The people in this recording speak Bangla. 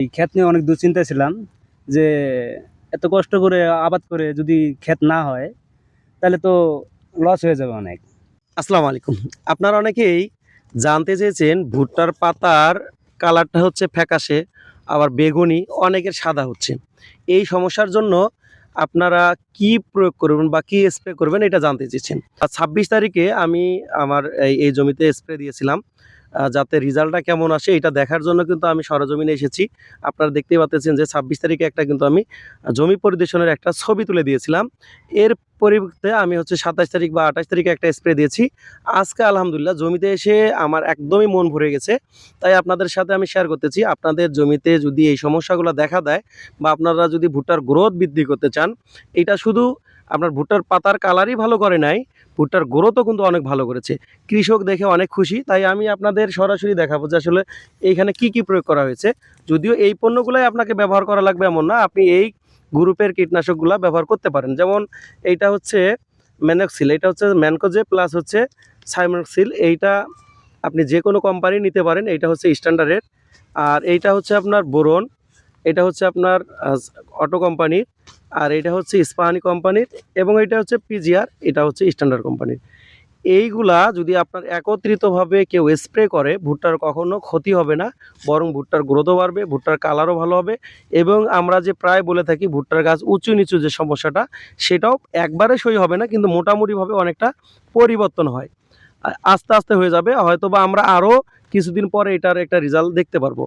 এই ক্ষেত নিয়ে অনেক দুশ্চিন্তায় ছিলাম যে এত কষ্ট করে আবাদ করে যদি ক্ষেত না হয় তাহলে তো লস হয়ে যাবে অনেক। আসসালামু আলাইকুম। আপনারা অনেকেই জানতে চেয়েছেন ভুট্টার পাতার কালারটা হচ্ছে ফ্যাকাশে, আবার বেগুনি, অনেকের সাদা হচ্ছে। এই সমস্যার জন্য আপনারা কি প্রয়োগ করবেন বা কি স্প্রে করবেন এটা জানতে চেয়েছেন। আর ২৬ তারিখে আমি আমার এই জমিতে স্প্রে দিয়েছিলাম। যাতে রেজাল্টটা কেমন আসে এটা দেখার জন্য কিন্তু আমি সরেজমিনে এসেছি। আপনারা দেখতেই পাচ্ছেন যে ২৬ তারিখে একটা কিন্তু আমি জমি পরিদর্শনের একটা ছবি তুলে দিয়েছিলাম। এর পরিবর্তে আমি হচ্ছে ২৭ তারিখ বা ২৮ তারিখে একটা স্প্রে দিয়েছি। আজকে আলহামদুলিল্লাহ জমিতে এসে আমার একদমই মন ভরে গেছে। তাই আপনাদের সাথে আমি শেয়ার করতেছি, আপনাদের জমিতে যদি এই সমস্যাগুলো দেখা দেয় বা আপনারা যদি ভুট্টার গ্রোথ বৃদ্ধি করতে চান, এটা শুধু আপনার ভুট্টার পাতার কালারই ভালো করে নাই, ভুট্টার গ্রোথও কিন্তু অনেক ভালো করেছে। কৃষক দেখে অনেক খুশি। তাই আমি আপনাদের সরাসরি দেখাবো যে আসলে এইখানে কি, কি প্রয়োগ করা হয়েছে। যদিও এই পণ্যগুলাই আপনাকে ব্যবহার করা লাগবে এমন না, আপনি এই গ্রুপের কীটনাশকগুলা ব্যবহার করতে পারেন। যেমন এইটা হচ্ছে ম্যানক্সিল, এটা হচ্ছে ম্যানকোজে প্লাস হচ্ছে সাইমক্সিল। এইটা আপনি যে কোনো কোম্পানি নিতে পারেন। এইটা হচ্ছে স্ট্যান্ডার্ডের। আর এইটা হচ্ছে আপনার বোরন, এটা হচ্ছে আপনার অটো কোম্পানির, আর এটা হচ্ছে ইস্পাহানি কোম্পানির, এবং এটা হচ্ছে পিজিআর, এটা হচ্ছে স্ট্যান্ডার্ড কোম্পানির। এইগুলা যদি আপনার একত্রিতভাবে কেউ স্প্রে করে, ভুট্টার কখনো ক্ষতি হবে না, বরং ভুট্টার গ্রোথও বাড়বে, ভুট্টার কালারও ভালো হবে। এবং আমরা যে প্রায় বলে থাকি ভুট্টার গাছ উঁচু নিচু যে সমস্যাটা, সেটাও একবারে সই হবে না, কিন্তু মোটামুটিভাবে অনেকটা পরিবর্তন হয়। আস্তে আস্তে হয়ে যাবে, হয়তো বা আমরা আরও কিছুদিন পরে এটার একটা রেজাল্ট দেখতে পারবো।